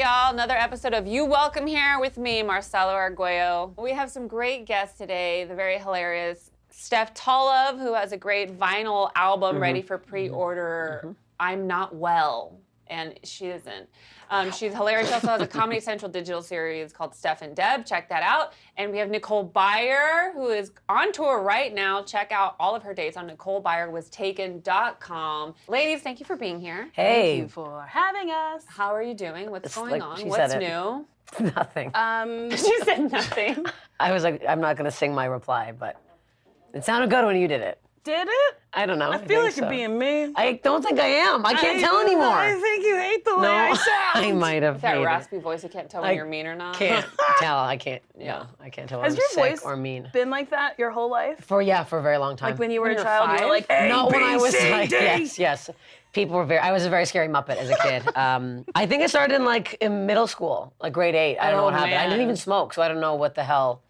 y'all. Another episode of You Welcome here with me, Marcella Arguello. We have some great guests today. The very hilarious Steph Tolev, who has a great vinyl album ready for pre-order. I'm Not Well, and she isn't. She's hilarious. She also has a Comedy Central digital series called Steph Deb. Check that out. And we have Nicole Byer, who is on tour right now. Check out all of her dates on NicoleByerWasTaken.com. Ladies, thank you for being here. Hey. Thank you for having us. How are you doing? What's going like on? she What's said it. new? Nothing. She said nothing. I was like, I'm not gonna sing my reply, but it sounded good when you did it. Did it? I don't know. I feel like so. you're being mean. I don't think I am. I can't tell anymore. I think you hate the way I sound. I might have That hated raspy voice, you can't tell when you're mean or not. Can't tell. I can't. No, I can't tell when Has I'm your sick voice or mean. been like that your whole life? For a very long time. Like when you were When a you were child, you were 5? like, A, Not when B, I was C, like, D. yes. People were I was a very scary Muppet as a kid. I think it started in middle school, like grade 8. I don't know what happened. I didn't man. even smoke, so I don't know what the hell.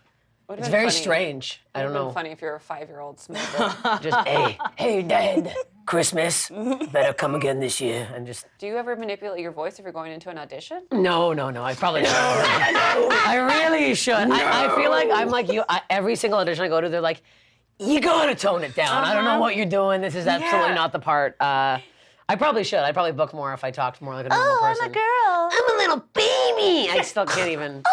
It's very strange. I don't know. Funny if you're a 5-year-old smoker. Just, hey, Dad, Christmas, better come again this year. And just, Do you ever manipulate your voice if you're going into an audition? no, I probably should. I really should. I feel like I'm like you. Every single audition I go to, they're like, you gotta tone it down. I don't know what you're doing. This is absolutely not the part. I probably should. I'd probably book more if I talked more like a normal person. I'm a girl. I'm a little baby. I still can't even.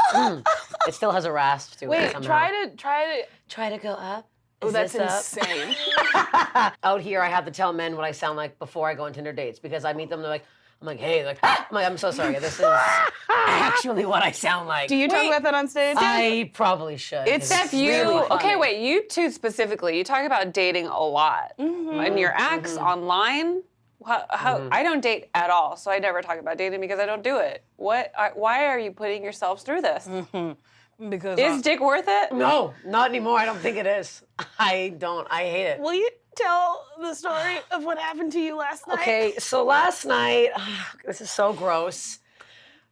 It still has a rasp to it. Wait, somehow. try to go up. Oh, Is that's this up? insane. Out here, I have to tell men what I sound like before I go on Tinder dates because I meet them. They're like, I'm like, hey, I'm so sorry. This is actually what I sound like. Do you talk about that on stage? I probably should. It's Steph, really funny. okay, wait, you two specifically, you talk about dating a lot. And your ex online, I don't date at all, so I never talk about dating because I don't do it. Why are you putting yourselves through this? Because Is dick worth it? No, not anymore. I don't think it is. I don't. I hate it. will you tell the story of what happened to you last night? Okay, so last night, this is so gross.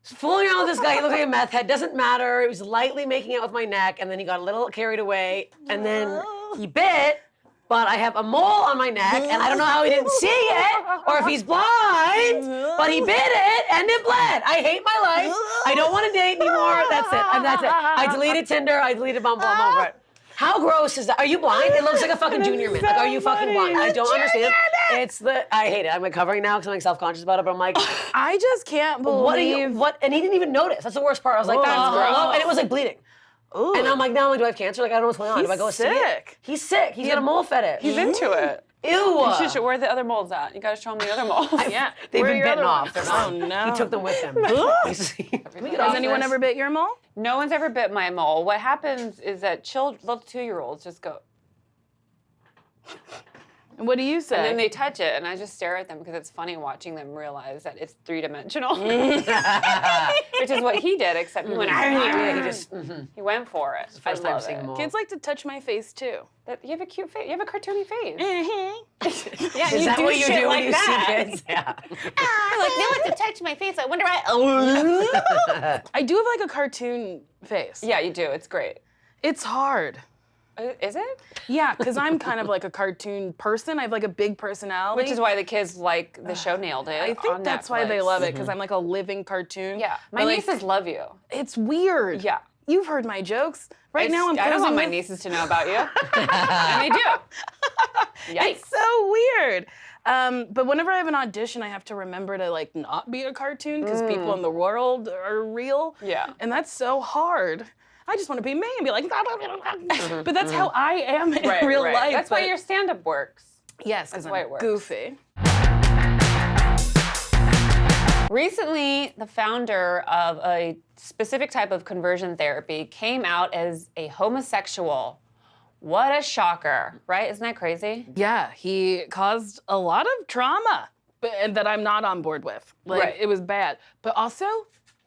Fooling around with this guy, he looked like a meth head. Doesn't matter. He was lightly making out with my neck, and then he got a little carried away, and then he bit. But I have a mole on my neck, and I don't know how he didn't see it, or if he's blind, but he bit it, and it bled. I hate my life. I don't want to date anymore. That's it. And that's it. I deleted Tinder. I deleted Bumble. I'm over it. How gross is that? Are you blind? It looks like a fucking junior man. Like, are you fucking blind? I don't understand. I hate it. I'm like covering now because I'm like self-conscious about it, but I'm like, I just can't believe. what? And he didn't even notice. That's the worst part. I was like, that's gross. And it was like bleeding. Ooh. And I'm like, now do I have cancer? Like, I don't know what's going on. Do I go see it? sick. He's sick. He's got a mole fetish. He's into it. Ew. You should, where are the other moles at? You gotta show him the other moles. Yeah. They've Where are been your bitten other off. ones? They're Oh, not. no. He took them with him. Has anyone ever bit your mole? No one's ever bit my mole. What happens is that little 2-year-olds just go, And what do you say? and then they touch it, and I just stare at them because it's funny watching them realize that it's 3-dimensional. Which is what he did, except he went, he went for it. First I time love seeing it. a mole. Kids like to touch my face too. You have a cute face. You have a cartoony face. Mm-hmm. Yeah, Is that what you shit do like when you that. see kids? Yeah. They like to touch my face. I wonder why. I do have like a cartoon face. Yeah, you do. It's great. It's hard. Is it? Yeah, because I'm kind of like a cartoon person. I have like a big personality. Which is why the kids like the show Nailed It. I think on that's why they Netflix. love it, because I'm like a living cartoon. Yeah, my But, like, nieces love you. It's weird. Yeah. You've heard my jokes. Right now I'm I don't posing want my with- nieces to know about you. And they do. Yikes. It's so weird. But whenever I have an audition, I have to remember to like not be a cartoon because people in the world are real. Yeah. And that's so hard. I just want to be me and be like, but that's how I am in real life. That's why but- your stand-up works. Yes, because why I'm it works. goofy. Recently, the founder of a specific type of conversion therapy came out as a homosexual. What a shocker, right? Isn't that crazy? Yeah, he caused a lot of trauma, and that I'm not on board with. Like, Right. it was bad. But also,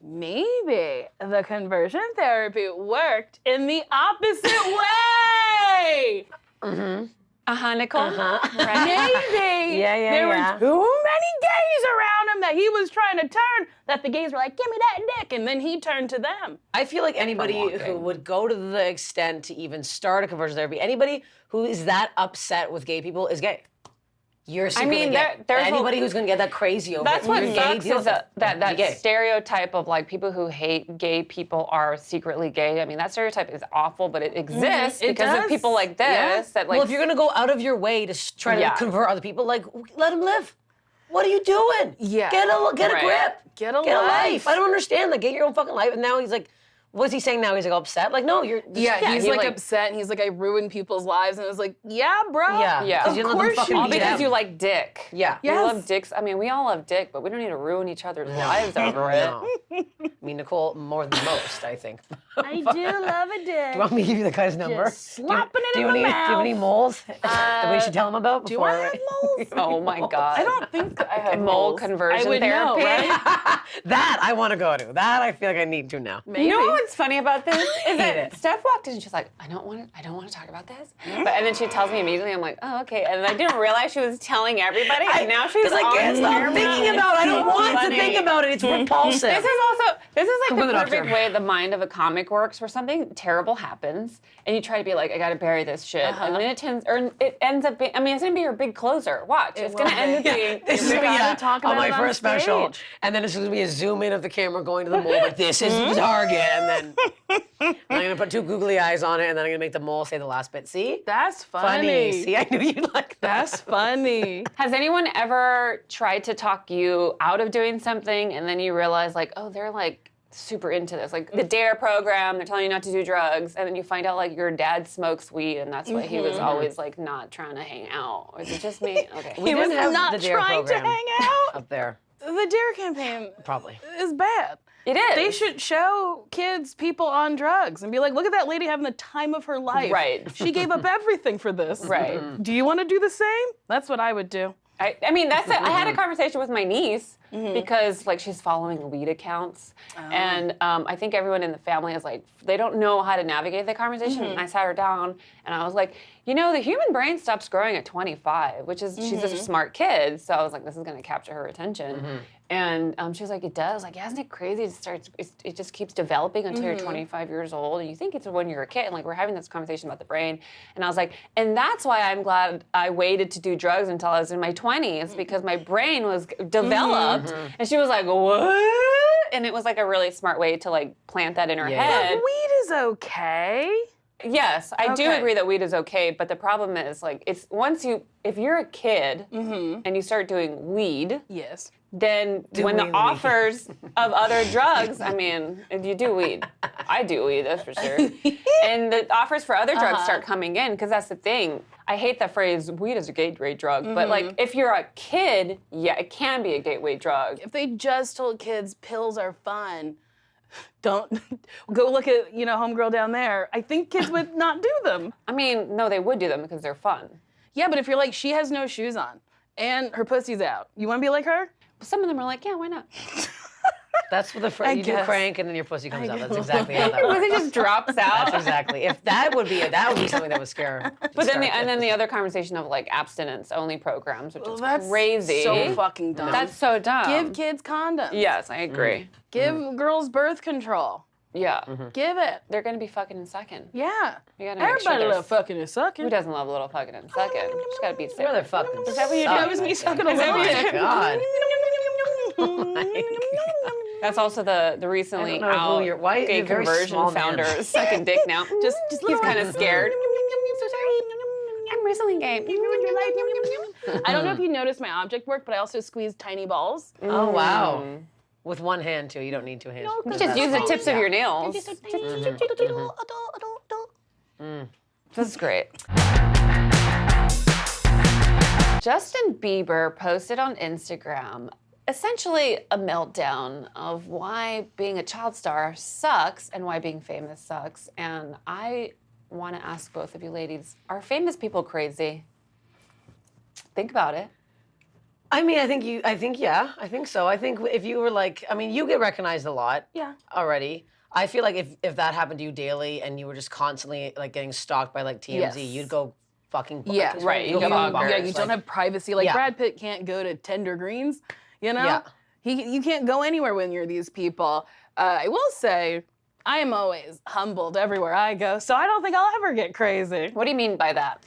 maybe the conversion therapy worked in the opposite way. Nicole. Maybe Yeah, there yeah. were too many gays around him that he was trying to turn, that the gays were like, give me that dick, and then he turned to them. I feel like anybody walking. who would go to the extent to even start a conversion therapy, anybody who is that upset with gay people is gay. You're secretly gay. Anybody who's gonna get that crazy over That's it. what You're sucks gay, is that gay. stereotype of like people who hate gay people are secretly gay. I mean, that stereotype is awful, but it exists because of people like this. That like, well, if you're gonna go out of your way to try to convert other people, like let them live. What are you doing? Yeah. Get a grip. Get a life. I don't understand. Like, get your own fucking life. And now he's like, what's he saying now? He's like upset. Like, no, you're. He's like upset, and he's like, I ruined people's lives, and it was like, yeah, bro. Yeah. Of course you all did. because you like dick. Yeah. You love dicks. I mean, we all love dick, but we don't need to ruin each other's lives over it. No. I mean, Nicole, more than most, I think. I do love a dick. Do you want me to give you the guy's number? Just slapping it in the mouth. Do you have any moles that we should tell him about? Do I have moles? Oh my God. I don't think I have mole moles. conversion I would therapy. know, right? That I want to go to. That I feel like I need to now. Maybe. You know what's funny about this is that it. Steph walked in and she's like, I don't want to talk about this. And then she tells me immediately, I'm like, oh, okay. And I didn't realize she was telling everybody. And now she's Because I can't stop thinking about it. I don't want to think about it. It's repulsive. This is like Go to the the perfect doctor. way the mind of a comic works, where something terrible happens and you try to be like, I gotta bury this shit, and then it ends up being. I mean, it's gonna be your big closer. Watch, it's gonna end up being. This is gonna be talk on about my it on first special, stage. and then it's gonna be a zoom in of the camera going to the mole, like this is the target, and then I'm gonna put two googly eyes on it, and then I'm gonna make the mole say the last bit. See? That's funny. See, I knew you'd like that. That's funny. Has anyone ever tried to talk you out of doing something, and then you realize like, oh, they're like super into this, like the DARE program, they're telling you not to do drugs, and then you find out like your dad smokes weed, and that's why he was always like not trying to hang out. Or is it just me? Okay. We He was didn't have not the DARE trying to program hang out. up there. The DARE campaign Probably. is bad. It is. They should show kids people on drugs and be like, look at that lady having the time of her life. Right. She gave up everything for this. Right. Do you want to do the same? That's what I would do. I mean, that's it. I had a conversation with my niece because, like, she's following weed accounts, and I think everyone in the family is like, they don't know how to navigate the conversation. And I sat her down, and I was like, you know, the human brain stops growing at 25, which is she's a smart kid, so I was like, this is going to capture her attention. And she was like, it does. Like, isn't it crazy? It just keeps developing until you're 25 years old, and you think it's when you're a kid. And like, we're having this conversation about the brain, and I was like, and that's why I'm glad I waited to do drugs until I was in my 20s, because my brain was developed. And she was like, what? And it was like a really smart way to like plant that in her head. But weed is okay. Yes, I do Okay. agree that weed is okay, but the problem is like it's if you're a kid and you start doing weed, Yes. then when the weed. offers of other drugs, I mean, if you do weed, I do weed, that's for sure. And the offers for other drugs start coming in, because that's the thing. I hate that phrase, weed is a gateway drug, but like if you're a kid, yeah, it can be a gateway drug. If they just told kids pills are fun, don't go look at, homegirl down there. I think kids would not do them. I mean, no, they would do them because they're fun. Yeah, but if you're like, she has no shoes on and her pussy's out, you want to be like her? Some of them are like, yeah, why not? That's what you do guess. crank and then your pussy comes out. That's exactly how that works. It just drops out. That's exactly. If that would be something that would scare. But then the other conversation of like abstinence only programs, which is That's crazy. so fucking dumb. That's so dumb. Give kids condoms. Yes, I agree. Give girls birth control. Yeah. Give it. They're gonna be fucking and sucking. Yeah. You gotta make sure Everybody there's- love fucking and sucking. Who doesn't love a little fucking and sucking? Just gotta be safe. Brother fucking. Is that what you do? suck, That was I me think. sucking a Oh little my bit. God. That's also the recently I don't know out who why gay you're a very conversion small man. founder is sucking dick now. Just he's kind of scared. So sorry. I'm recently gay. I don't know if you noticed my object work, but I also squeezed tiny balls. Oh wow. With one hand too. You don't need two hands. Just use the tips of your nails. This is great. Justin Bieber posted on Instagram essentially a meltdown of why being a child star sucks and why being famous sucks. And I want to ask both of you ladies, are famous people crazy? Think about it. I mean, I think so. I think if you were like, I mean, you get recognized a lot. Yeah. Already. I feel like if that happened to you daily and you were just constantly like getting stalked by like TMZ, Yes. you'd go fucking Yeah, like, right, you'd you go go bonkers. Yeah, you don't have privacy. Like Yeah. Brad Pitt can't go to Tender Greens, you know? Yeah. You can't go anywhere when you're these people. I will say, I am always humbled everywhere I go, so I don't think I'll ever get crazy. What do you mean by that?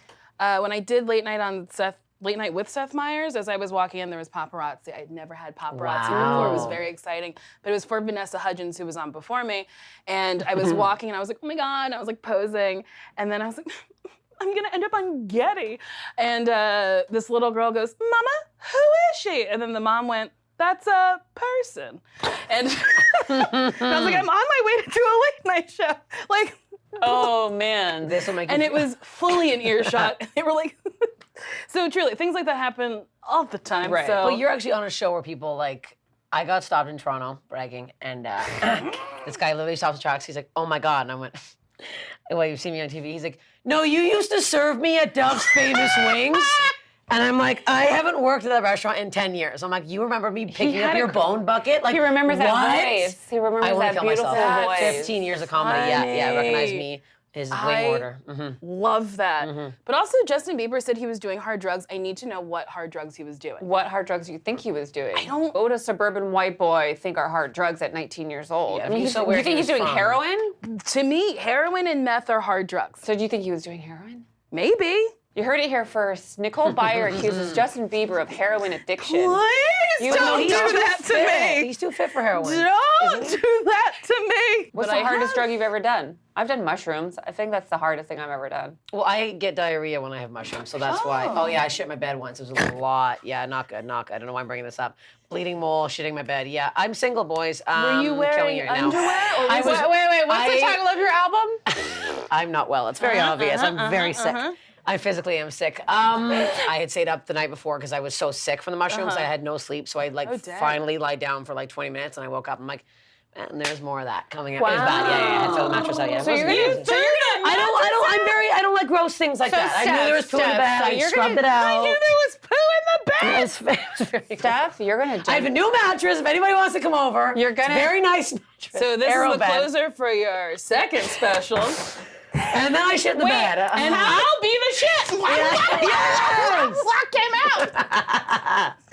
When I did Late Night on Seth Late Night with Seth Meyers. As I was walking in, there was paparazzi. I'd never had paparazzi Wow. before. It was very exciting. But it was for Vanessa Hudgens, who was on before me. And I was walking, and I was like, oh my God. And I was like posing. And then I was like, I'm gonna end up on Getty. And this little girl goes, Mama, who is she? And then the mom went, that's a person. And I was like, I'm on my way to do a late night show. Like, Oh man. This will make and you it was fully an earshot. And they were like, so truly, things like that happen all the time. Right. So But you're actually on a show where people like, I got stopped in Toronto bragging, and this guy literally stops the tracks. He's like, oh my God. And I went, well, you've seen me on TV. He's like, no, you used to serve me at Dove's Famous Wings. And I'm like, I haven't worked at that restaurant in 10 years. I'm like, you remember me picking had up a your bone bucket? Like, He remembers that what? voice. He remembers I wouldn't that kill beautiful myself. voice. 15 years of comedy. Yeah, recognized me. His wing order. love that. But also, Justin Bieber said he was doing hard drugs. I need to know what hard drugs he was doing. What hard drugs do you think he was doing? I don't- What would a suburban white boy think are hard drugs at 19 years old? Yeah, I mean, he's so weird you think he he's was doing from. heroin? To me, heroin and meth are hard drugs. So do you think he was doing heroin? Maybe. You heard it here first. Nicole Byer accuses Justin Bieber of heroin addiction. Please You don't know, do he's that to me. He's too fit for heroin. Don't do that to me. What's But the I hardest have. drug you've ever done? I've done mushrooms. I think that's the hardest thing I've ever done. Well, I get diarrhea when I have mushrooms, so that's why. Oh yeah, I shit my bed once. It was a lot. Yeah, not good, not good. I don't know why I'm bringing this up. Bleeding mole, shitting my bed. Yeah, I'm single, boys. Were you killing wearing you right now. underwear? Or I was was- it- Wait, what's the I- title of your album? I'm not well. It's very obvious. I'm very sick. I physically am sick. I had stayed up the night before because I was so sick from the mushrooms. I had no sleep, so I like dang. finally lied down for like 20 minutes, and I woke up. I'm like, man, there's more of that coming up. It was bad. Yeah, I had to throw the mattress out. Yeah, So you're gonna I don't like gross things like that. I knew there was poo in the Steph, bed. so I you're scrubbed gonna- it out. I knew there was poo in the bed. It was very Steph, you're gonna. I have a new mattress. If anybody wants to come over, You're gonna- It's a very nice mattress. So this Arrow is the bed. closer for your second special. And then I shit in the bed. And I'll be the shit. Yes. What came out?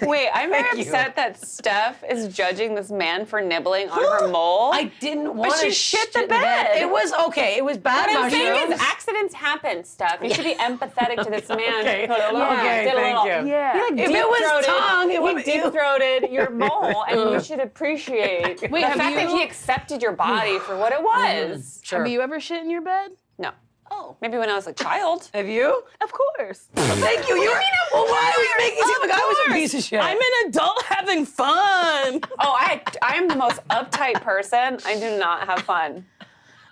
Wait, I'm very Thank you. upset that Steph is judging this man for nibbling on her mole. I didn't want to she shit the bed. It was okay. It was bad What I'm mushrooms. saying is accidents happen, Steph. You should be empathetic to this man. Okay. Put a little- Okay, did a thank little- you. Yeah. He, like, If it was deep-throated- tongue, it would- He deep-throated your mole, and you should appreciate the have fact that you- he accepted your body for what it was. Sure. Have you ever shit in your bed? No. Oh, Maybe when I was a child. Have you? of course. Thank you. Well, why are you making it seem like I was a piece of shit? I'm an adult having fun. Oh, I am the most uptight person. I do not have fun.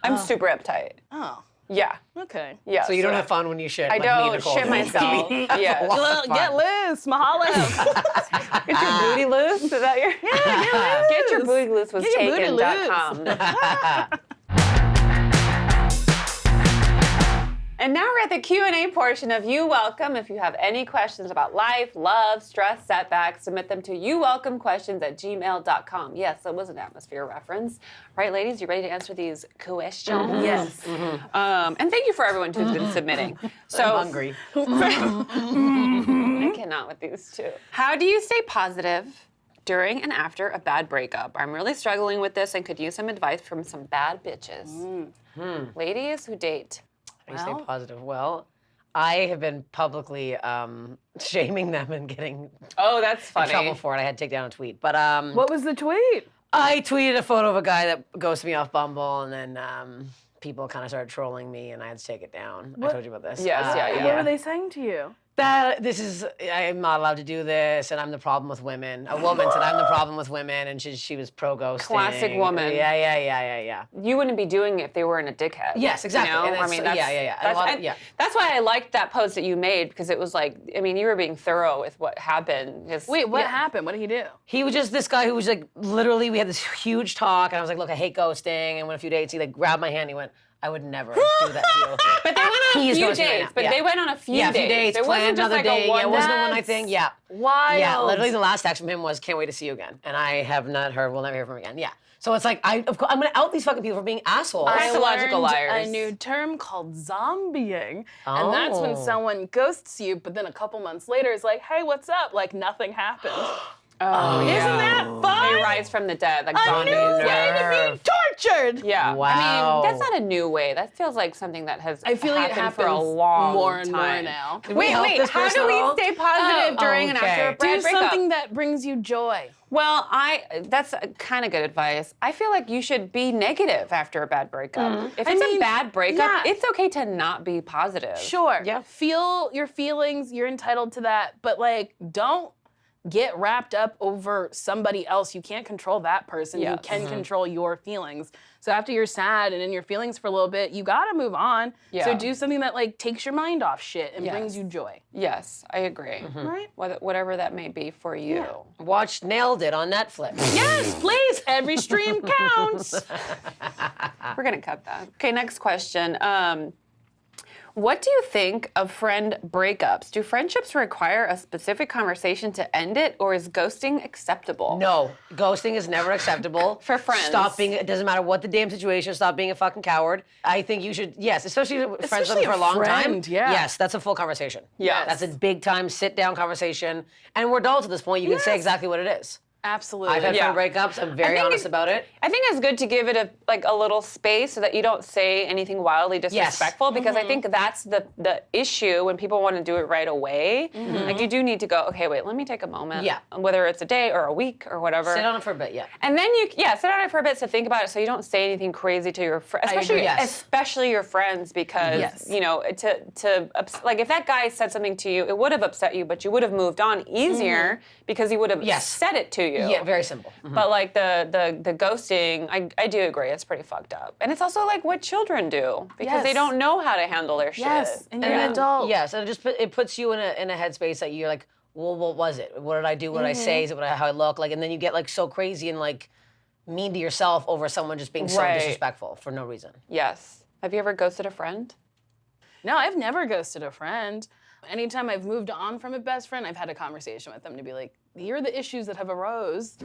I'm super uptight. Oh, Yeah. okay. Yeah. So you don't have fun when you shit. I like me, don't Nicole. shit myself. Yeah. Well, get loose, Mahalo. Get your booty loose. Is that your? Yeah, Get your booty loose was Get your booty taken.com. And now we're at the Q&A portion of You Welcome. If you have any questions about life, love, stress, setbacks, submit them to YouWelcomeQuestions@gmail.com. Yes, that was an atmosphere reference. Right, ladies, you ready to answer these questions? Yes. And thank you for everyone who's been submitting. So I'm hungry. I cannot with these two. How do you stay positive during and after a bad breakup? I'm really struggling with this and could use some advice from some bad bitches. Ladies who date. I stay positive. Well, I have been publicly shaming them and getting Oh, that's in funny. trouble for it. I had to take down a tweet. But What was the tweet? I tweeted a photo of a guy that ghosted me off Bumble, and then people kind of started trolling me, and I had to take it down. I told you about this. Yes, yeah. What were they saying to you? That I'm not allowed to do this, and I'm the problem with women. A woman said I'm the problem with women, and she was pro ghosting. Classic woman. Yeah. You wouldn't be doing it if they weren't a dickhead. Yes, exactly. You know? And I mean, that's, yeah. That's why I liked that post that you made, because it was like, I mean, you were being thorough with what happened. Wait, what happened? What did he do? He was just this guy who was like, literally, we had this huge talk, and I was like, look, I hate ghosting, and went a few dates. He like grabbed my hand, and he went, I would never do that to you. But they went on He a is few ghosting right dates. now. But Yeah. they went on a few Yeah, a dates. few dates, It planned wasn't just another like date. a one. Yeah, it wasn't a one night That's thing. Yeah. Wild. Yeah, literally the last text from him was, can't wait to see you again. And I have not heard, we'll never hear from him again. Yeah. So it's like, I'm going to out these fucking people for being assholes. I Pathological learned liars. a new term called zombieing, and that's when Oh. someone ghosts you, but then a couple months later is like, hey, what's up? Like nothing happened. Oh, yeah. Isn't that fun? They rise from the dead, like A zombies. new way Nerve. to be tortured. Yeah. Wow. I mean, that's not a new way. That feels like something that has I feel like it happened happens for a long more and time. more now. Did we help this how person do at all? we stay positive during and after a Okay. bad Do breakup? something that brings you joy. Well, that's kind of good advice. I feel like you should be negative after a bad breakup. If it's a bad breakup, yeah. it's okay to not be positive. Sure. Yeah. Feel your feelings. You're entitled to that. But like, don't get wrapped up over somebody else. You can't control that person. You Yes. can control your feelings. So after you're sad and in your feelings for a little bit, you gotta move on. Yeah. So do something that like takes your mind off shit and brings you joy. Yes, I agree. Right? Whatever that may be for you. Watch Nailed It on Netflix. Yes, please. Every stream counts. We're gonna cut that. Okay, next question. What do you think of friend breakups? Do friendships require a specific conversation to end it, or is ghosting acceptable? No, ghosting is never acceptable. For friends. Stop being, it doesn't matter what the damn situation, stop being a fucking coward. I think you should, yes, especially with friends with them Especially for a a long time. friend, yeah. Yes, that's a full conversation. Yes. That's a big time sit down conversation. And we're adults at this point, you can say exactly what it is. Absolutely. I've had Yeah. friend breakups, I'm very think honest it- about it. I think it's good to give it a little space so that you don't say anything wildly disrespectful because I think that's the issue when people want to do it right away. Like you do need to go, okay, wait, let me take a moment. Yeah. Whether it's a day or a week or whatever. Sit on it for a bit, yeah. And then sit on it for a bit to think about it so you don't say anything crazy to your friends, agree. Yes. especially your friends because, Yes. you know, like if that guy said something to you, it would have upset you, but you would have moved on easier because he would have Yes. said it to you. Yeah, very simple. But like the ghosting, I do agree, it's pretty fucked up. And it's also like what children do because they Yes. don't know how to handle their Yes, shit. and you're an adult. Yes, and it puts you in a headspace that you're like, well, what was it? What did I do? What did I say? Is it how I look? Like, and then you get like so crazy and like mean to yourself over someone just being so Right. disrespectful for no reason. Yes. Have you ever ghosted a friend? No, I've never ghosted a friend. Anytime I've moved on from a best friend, I've had a conversation with them to be like, here are the issues that have arose.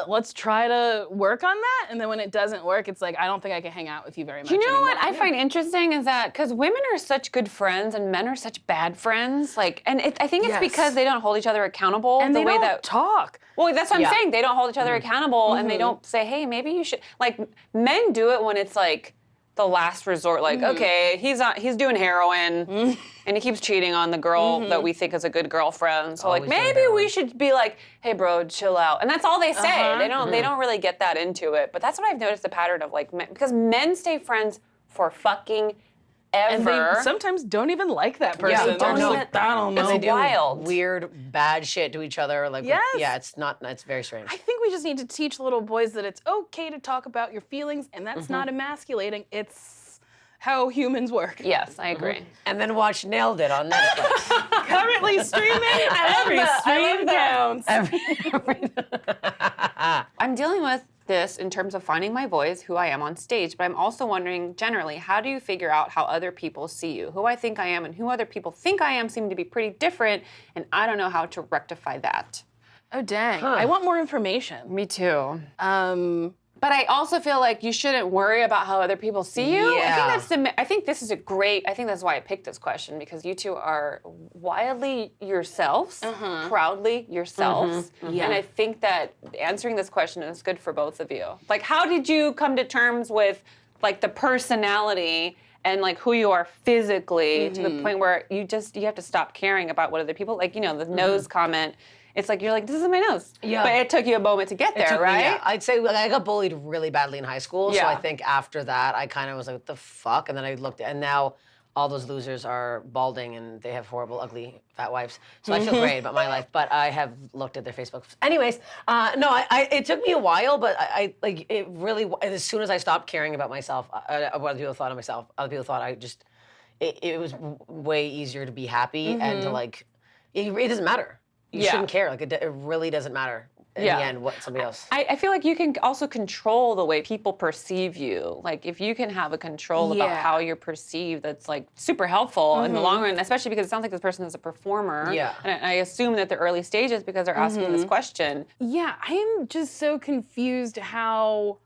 Let's try to work on that. And then when it doesn't work, it's like, I don't think I can hang out with you very much You know anymore. what I find interesting is that because women are such good friends and men are such bad friends, like, and I think it's Yes. because they don't hold each other accountable And the they way don't that. talk. Well, that's what Yeah. I'm saying. They don't hold each other accountable, and they don't say, "Hey, maybe you should." Like, men do it when it's like the last resort. Like, okay, he's doing heroin, and he keeps cheating on the girl that we think is a good girlfriend. So, like, Always doing maybe we heroin. should be like, "Hey, bro, chill out," and that's all they say. They don't really get that into it. But that's what I've noticed the pattern of like men, because men stay friends for fucking And ever. they sometimes don't even like that person. Yeah, They're don't just even- like, I don't know. It's They do wild. weird, bad shit to each other. Like, Yes. yeah, it's very strange. I think we just need to teach little boys that it's okay to talk about your feelings, and that's not emasculating. It's how humans work. Yes, I agree. And then watch Nailed It on Netflix. Currently streaming, every stream counts. I'm dealing with this in terms of finding my voice, who I am on stage, but I'm also wondering generally, how do you figure out how other people see you? Who I think I am and who other people think I am seem to be pretty different, and I don't know how to rectify that. Oh, dang. I want more information. Me too. But I also feel like you shouldn't worry about how other people see you. Yeah. I think this is a great. I think that's why I picked this question because you two are wildly yourselves, proudly yourselves, Yeah. and I think that answering this question is good for both of you. Like, how did you come to terms with like the personality and like who you are physically to the point where you have to stop caring about what other people like? You know, the nose comment. It's like you're like, this is my nose. Yeah. But it took you a moment to get there, Took me, right? yeah. I'd say like, I got bullied really badly in high school. So Yeah. I think after that, I kind of was like, what the fuck? And then I looked, and now all those losers are balding and they have horrible, ugly, fat wives. So I feel great about my life, but I have looked at their Facebook. Anyways, no, it took me a while, but I like it really, as soon as I stopped caring about myself, what other people thought of myself, other people thought it was way easier to be happy and to like, it doesn't matter. You Yeah. shouldn't care. Like it really doesn't matter in Yeah. the end what somebody else. I feel like you can also control the way people perceive you. Like if you can have a control about Yeah. how you're perceived, that's like super helpful in the long run, especially because it sounds like this person is a performer. Yeah. And I assume that the early stages because they're asking this question. Yeah, I'm just so confused how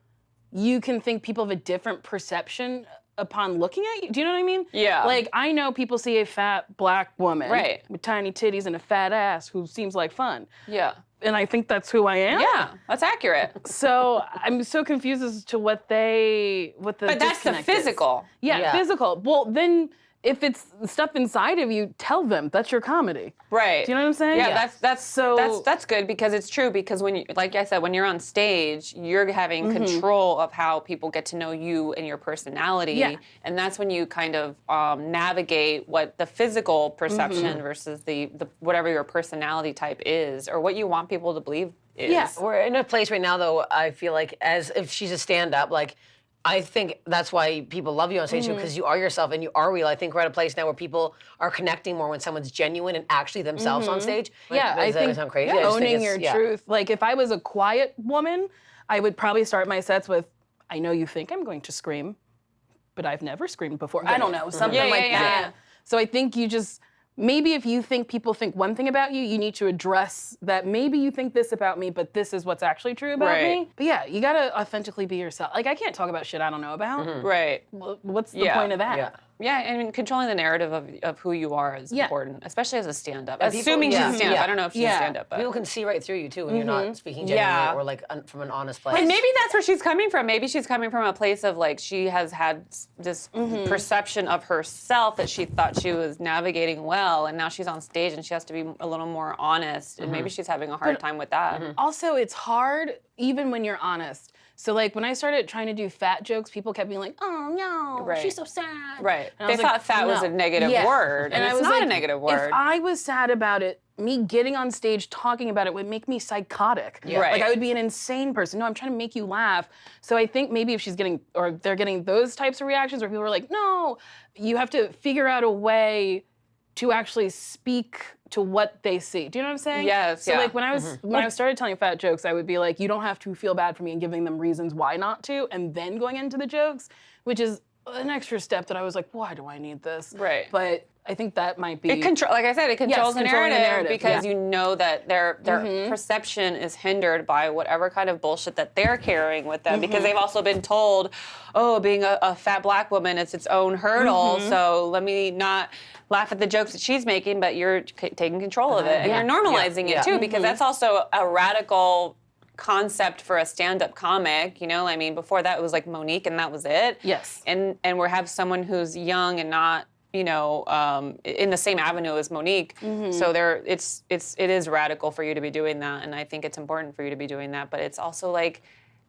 you can think people have a different perception upon looking at you. Do you know what I mean? Yeah. Like, I know people see a fat black woman Right. with tiny titties and a fat ass who seems like fun. Yeah. And I think that's who I am. Yeah, that's accurate. So I'm so confused as to what the But that's the disconnect is. physical. Yeah, physical. Well, then if it's stuff inside of you, tell them. That's your comedy. Right. Do you know what I'm saying? Yeah, that's good because it's true because when you, like I said, when you're on stage, you're having control of how people get to know you and your personality. Yeah. And that's when you kind of navigate what the physical perception versus the whatever your personality type is or what you want people to believe is. Yeah. We're in a place right now, though, I feel like, as if she's a stand-up, like, I think that's why people love you on stage, because you are yourself and you are real. I think we're at a place now where people are connecting more when someone's genuine and actually themselves on stage. Yeah, Does I that think sound crazy? I just think owning it's- your truth. Like, if I was a quiet woman, I would probably start my sets with, I know you think I'm going to scream, but I've never screamed before. I don't know, something like that. Yeah. So I think you just, maybe if you think people think one thing about you, you need to address that maybe you think this about me, but this is what's actually true about me. But yeah, you gotta authentically be yourself. Like, I can't talk about shit I don't know about. Right. What's the point of that? Yeah. Yeah, I mean, controlling the narrative of who you are is important, especially as a stand-up. people- Assuming she's a stand-up. Yeah. I don't know if she's a stand-up, but People can see right through you, too, when you're not speaking genuinely or, like, from an honest place. And maybe that's where she's coming from. Maybe she's coming from a place of like she has had this perception of herself that she thought she was navigating well, and now she's on stage and she has to be a little more honest, and maybe she's having a hard time with that. Also, it's hard even when you're honest. So like when I started trying to do fat jokes, people kept being like, "Oh no, she's so sad." Right. And I They was thought like, fat was no. a negative Yeah. word, and I it's was not like, a negative word. If I was sad about it, me getting on stage talking about it would make me psychotic. Right. Like I would be an insane person. No, I'm trying to make you laugh. So I think maybe if she's getting, or they're getting those types of reactions where people are like, "No," you have to figure out a way to actually speak to what they see. Do you know what I'm saying? Yes, So yeah. like when I started telling fat jokes, I would be like, you don't have to feel bad for me and giving them reasons why not to, and then going into the jokes, which is an extra step that I was like, why do I need this? Right. But I think that might be. Like I said, it controls the controlling narrative because yeah. you know that their perception is hindered by whatever kind of bullshit that they're carrying with them because they've also been told, oh, being a fat black woman, it's its own hurdle, so let me not laugh at the jokes that she's making, but you're taking control of it and you're normalizing it too because that's also a radical concept for a stand-up comic, you know? I mean, before that it was like Monique and that was it. Yes. And we have someone who's young and not, you know, in the same avenue as Monique. So it is radical for you to be doing that, and I think it's important for you to be doing that. But it's also like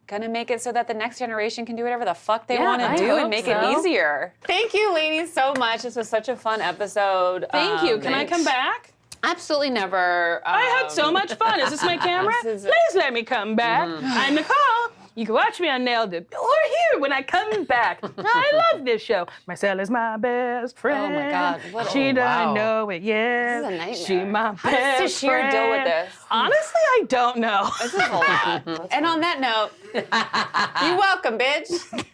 gonna make it so that the next generation can do whatever the fuck they want to do and make it easier. Thank you, ladies, so much. This was such a fun episode. Thank you. Can I come back? Absolutely never. I had so much fun. Is this my camera? Please let me come back. I'm Nicole. You can watch me on Nailed It or here when I come back. I love this show. Marcella's my best friend. Oh my God. She doesn't know it yet. This is a nightmare. She my How best does Sashir friend. deal with this? Honestly, I don't know. This is a lot. And on that note, you welcome, bitch.